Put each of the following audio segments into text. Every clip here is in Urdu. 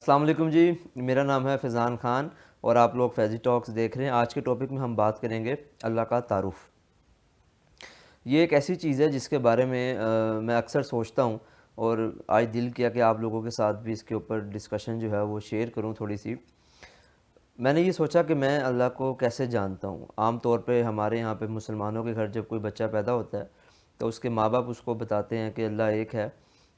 السلام علیکم جی، میرا نام ہے فیضان خان اور آپ لوگ فیضی ٹاکس دیکھ رہے ہیں۔ آج کے ٹاپک میں ہم بات کریں گے اللہ کا تعارف۔ یہ ایک ایسی چیز ہے جس کے بارے میں میں اکثر سوچتا ہوں، اور آج دل کیا کہ آپ لوگوں کے ساتھ بھی اس کے اوپر ڈسکشن جو ہے وہ شیئر کروں تھوڑی سی۔ میں نے یہ سوچا کہ میں اللہ کو کیسے جانتا ہوں۔ عام طور پہ ہمارے یہاں پہ مسلمانوں کے گھر جب کوئی بچہ پیدا ہوتا ہے تو اس کے ماں باپ اس کو بتاتے ہیں کہ اللہ ایک ہے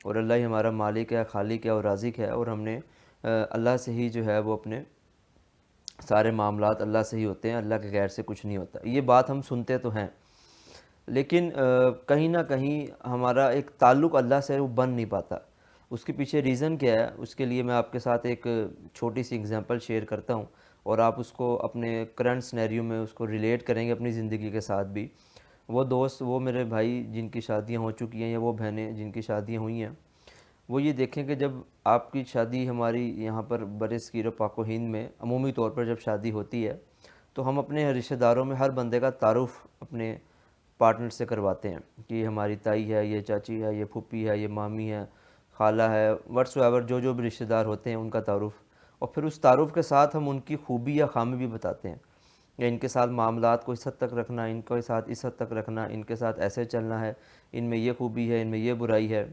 اور اللہ ہی ہمارا مالک ہے، خالق ہے اور رازق ہے، اور ہم نے اللہ سے ہی جو ہے وہ اپنے سارے معاملات اللہ سے ہی ہوتے ہیں، اللہ کے غیر سے کچھ نہیں ہوتا۔ یہ بات ہم سنتے تو ہیں، لیکن کہیں نہ کہیں ہمارا ایک تعلق اللہ سے وہ بن نہیں پاتا۔ اس کے پیچھے ریزن کیا ہے؟ اس کے لیے میں آپ کے ساتھ ایک چھوٹی سی اگزامپل شیئر کرتا ہوں، اور آپ اس کو اپنے کرنٹ سنیریو میں اس کو ریلیٹ کریں گے اپنی زندگی کے ساتھ بھی۔ وہ دوست، وہ میرے بھائی جن کی شادیاں ہو چکی ہیں، یا وہ بہنیں جن کی شادیاں ہوئی ہیں، وہ یہ دیکھیں کہ جب آپ کی شادی ہماری یہاں پر برصغیر پاک و ہند میں عمومی طور پر جب شادی ہوتی ہے تو ہم اپنے رشتہ داروں میں ہر بندے کا تعارف اپنے پارٹنر سے کرواتے ہیں کہ یہ ہماری تائی ہے، یہ چاچی ہے، یہ پھوپھی ہے، یہ مامی ہے، خالہ ہے، وٹس ایور جو بھی رشتہ دار ہوتے ہیں ان کا تعارف، اور پھر اس تعارف کے ساتھ ہم ان کی خوبی یا خامی بھی بتاتے ہیں، یا ان کے ساتھ معاملات کو اس حد تک رکھنا، ان کے ساتھ اس حد تک رکھنا، ان کے ساتھ ایسے چلنا ہے، ان میں یہ خوبی ہے، ان میں یہ برائی ہے،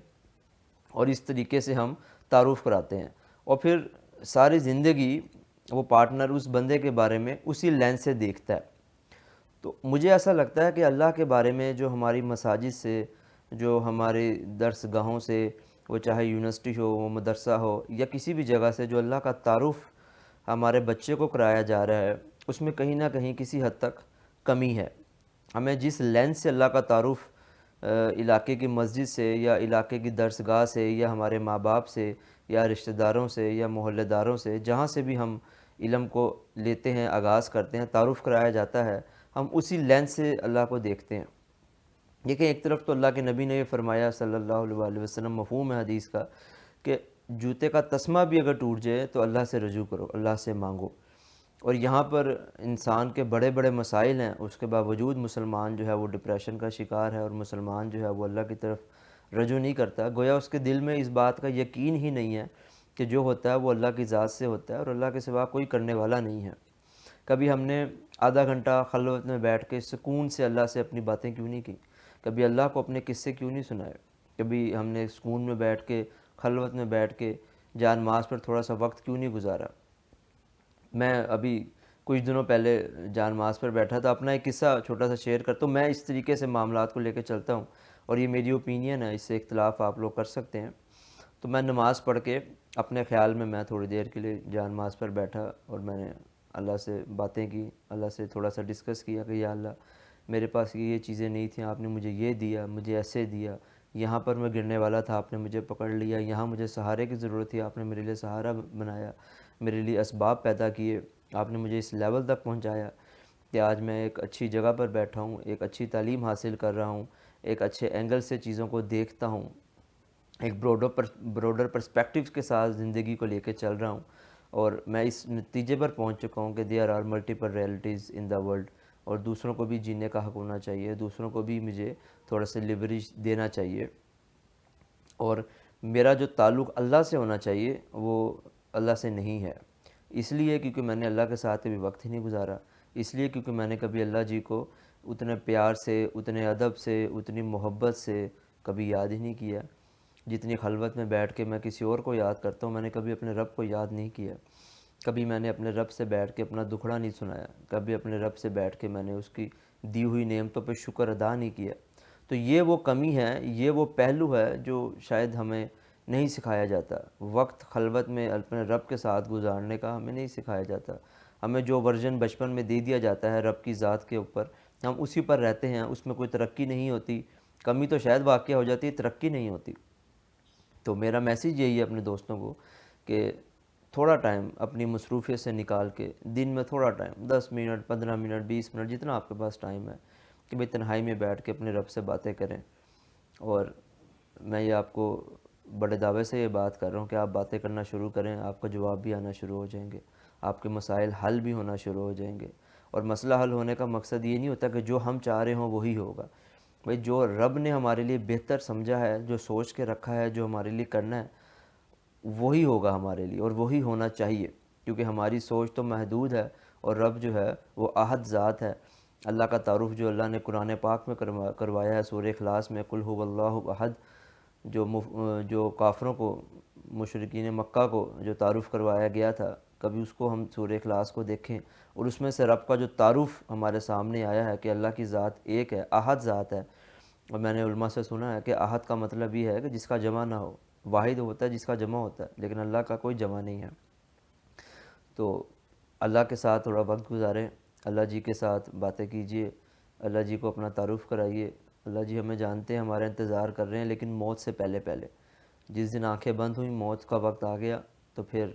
اور اس طریقے سے ہم تعارف کراتے ہیں۔ اور پھر ساری زندگی وہ پارٹنر اس بندے کے بارے میں اسی لینس سے دیکھتا ہے۔ تو مجھے ایسا لگتا ہے کہ اللہ کے بارے میں جو ہماری مساجد سے، جو ہمارے درس گاہوں سے، وہ چاہے یونیورسٹی ہو، وہ مدرسہ ہو، یا کسی بھی جگہ سے جو اللہ کا تعارف ہمارے بچے کو کرایا جا رہا ہے، اس میں کہیں نہ کہیں کسی حد تک کمی ہے۔ ہمیں جس لینس سے اللہ کا تعارف علاقے کی مسجد سے، یا علاقے کی درس گاہ سے، یا ہمارے ماں باپ سے، یا رشتہ داروں سے، یا محلے داروں سے، جہاں سے بھی ہم علم کو لیتے ہیں، آغاز کرتے ہیں، تعارف کرایا جاتا ہے، ہم اسی لینس سے اللہ کو دیکھتے ہیں۔ دیکھیں، ایک طرف تو اللہ کے نبی نے یہ فرمایا صلی اللہ علیہ وسلم، مفہوم ہے حدیث کا، کہ جوتے کا تسمہ بھی اگر ٹوٹ جائے تو اللہ سے رجوع کرو، اللہ سے مانگو۔ اور یہاں پر انسان کے بڑے بڑے مسائل ہیں، اس کے باوجود مسلمان جو ہے وہ ڈپریشن کا شکار ہے، اور مسلمان جو ہے وہ اللہ کی طرف رجوع نہیں کرتا، گویا اس کے دل میں اس بات کا یقین ہی نہیں ہے کہ جو ہوتا ہے وہ اللہ کی ذات سے ہوتا ہے، اور اللہ کے سوا کوئی کرنے والا نہیں ہے۔ کبھی ہم نے آدھا گھنٹہ خلوت میں بیٹھ کے سکون سے اللہ سے اپنی باتیں کیوں نہیں کی؟ کبھی اللہ کو اپنے قصے کیوں نہیں سنائے؟ کبھی ہم نے سکون میں بیٹھ کے، خلوت میں بیٹھ کے جان نماز پر تھوڑا سا وقت کیوں نہیں گزارا؟ میں ابھی کچھ دنوں پہلے جان نماز پر بیٹھا تھا، اپنا ایک قصہ چھوٹا سا شیئر کرتا ہوں۔ میں اس طریقے سے معاملات کو لے کے چلتا ہوں، اور یہ میری اوپینین ہے، اس سے اختلاف آپ لوگ کر سکتے ہیں۔ تو میں نماز پڑھ کے اپنے خیال میں تھوڑی دیر کے لیے جان نماز پر بیٹھا، اور میں نے اللہ سے باتیں کی، اللہ سے تھوڑا سا ڈسکس کیا کہ یا اللہ، میرے پاس یہ چیزیں نہیں تھیں، آپ نے مجھے یہ دیا، مجھے ایسے دیا، یہاں پر میں گرنے والا تھا، آپ نے مجھے پکڑ لیا، یہاں مجھے سہارے کی ضرورت تھی، آپ نے میرے لیے سہارا بنایا، میرے لیے اسباب پیدا کیے، آپ نے مجھے اس لیول تک پہنچایا کہ آج میں ایک اچھی جگہ پر بیٹھا ہوں، ایک اچھی تعلیم حاصل کر رہا ہوں، ایک اچھے اینگل سے چیزوں کو دیکھتا ہوں، ایک بروڈر پرسپیکٹیو کے ساتھ زندگی کو لے کے چل رہا ہوں، اور میں اس نتیجے پر پہنچ چکا ہوں کہ there are multiple realities in the world, اور دوسروں کو بھی جینے کا حق ہونا چاہیے، دوسروں کو بھی مجھے تھوڑا سا لیوریج دینا چاہیے، اور میرا جو تعلق اللہ سے ہونا چاہیے وہ اللہ سے نہیں ہے۔ اس لیے کیونکہ میں نے اللہ کے ساتھ کبھی وقت ہی نہیں گزارا، اس لیے کیونکہ میں نے کبھی اللہ جی کو اتنے پیار سے، اتنے ادب سے، اتنی محبت سے کبھی یاد ہی نہیں کیا۔ جتنی خلوت میں بیٹھ کے میں کسی اور کو یاد کرتا ہوں، میں نے کبھی اپنے رب کو یاد نہیں کیا۔ کبھی میں نے اپنے رب سے بیٹھ کے اپنا دکھڑا نہیں سنایا، کبھی اپنے رب سے بیٹھ کے میں نے اس کی دی ہوئی نعمتوں پہ شکر ادا نہیں کیا۔ تو یہ وہ کمی ہے، یہ وہ پہلو ہے جو شاید ہمیں نہیں سکھایا جاتا۔ وقت خلوت میں اپنے رب کے ساتھ گزارنے کا ہمیں نہیں سکھایا جاتا۔ ہمیں جو ورژن بچپن میں دے دیا جاتا ہے رب کی ذات کے اوپر، ہم اسی پر رہتے ہیں، اس میں کوئی ترقی نہیں ہوتی۔ کمی تو شاید واقع ہو جاتی ہے، ترقی نہیں ہوتی۔ تو میرا میسیج یہی ہے اپنے دوستوں کو کہ تھوڑا ٹائم اپنی مصروفیت سے نکال کے، دن میں تھوڑا ٹائم، 10 منٹ، 15 منٹ، 20 منٹ، جتنا آپ کے پاس ٹائم ہے، کہ بھئی تنہائی میں بیٹھ کے اپنے رب سے باتیں کریں۔ اور میں یہ آپ کو بڑے دعوے سے یہ بات کر رہا ہوں کہ آپ باتیں کرنا شروع کریں، آپ کا جواب بھی آنا شروع ہو جائیں گے، آپ کے مسائل حل بھی ہونا شروع ہو جائیں گے۔ اور مسئلہ حل ہونے کا مقصد یہ نہیں ہوتا کہ جو ہم چاہ رہے ہوں وہی ہوگا۔ بھئی جو رب نے ہمارے لیے بہتر سمجھا ہے، جو سوچ کے رکھا ہے، جو ہمارے لیے کرنا ہے، وہی ہوگا ہمارے لیے، اور وہی ہونا چاہیے، کیونکہ ہماری سوچ تو محدود ہے، اور رب جو ہے وہ احد ذات ہے۔ اللہ کا تعارف جو اللہ نے قرآن پاک میں کروایا ہے سورہ اخلاص میں، قل هو اللہ احد، جو کافروں کو، مشرکین مکہ کو جو تعارف کروایا گیا تھا، کبھی اس کو ہم سورہ اخلاص کو دیکھیں، اور اس میں سے رب کا جو تعارف ہمارے سامنے آیا ہے کہ اللہ کی ذات ایک ہے، احد ذات ہے۔ اور میں نے علماء سے سنا ہے کہ احد کا مطلب یہ ہے کہ جس کا جمع نہ ہو، واحد ہوتا ہے جس کا جمع ہوتا ہے، لیکن اللہ کا کوئی جمع نہیں ہے۔ تو اللہ کے ساتھ تھوڑا وقت گزاریں، اللہ جی کے ساتھ باتیں کیجئے، اللہ جی کو اپنا تعارف کرائیے۔ اللہ جی ہمیں جانتے ہیں، ہمارا انتظار کر رہے ہیں، لیکن موت سے پہلے پہلے، جس دن آنکھیں بند ہوئیں، موت کا وقت آ گیا، تو پھر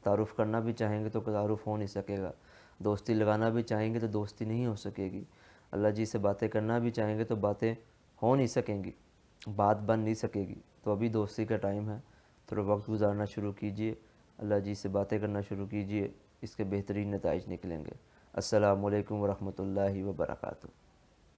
تعارف کرنا بھی چاہیں گے تو تعارف ہو نہیں سکے گا، دوستی لگانا بھی چاہیں گے تو دوستی نہیں ہو سکے گی، اللہ جی سے باتیں کرنا بھی چاہیں گے تو باتیں ہو نہیں سکیں گی، بات بن نہیں سکے گی۔ تو ابھی دوستی کا ٹائم ہے، تھوڑا وقت گزارنا شروع کیجئے، اللہ جی سے باتیں کرنا شروع کیجئے، اس کے بہترین نتائج نکلیں گے۔ السلام علیکم ورحمۃ اللہ وبرکاتہ۔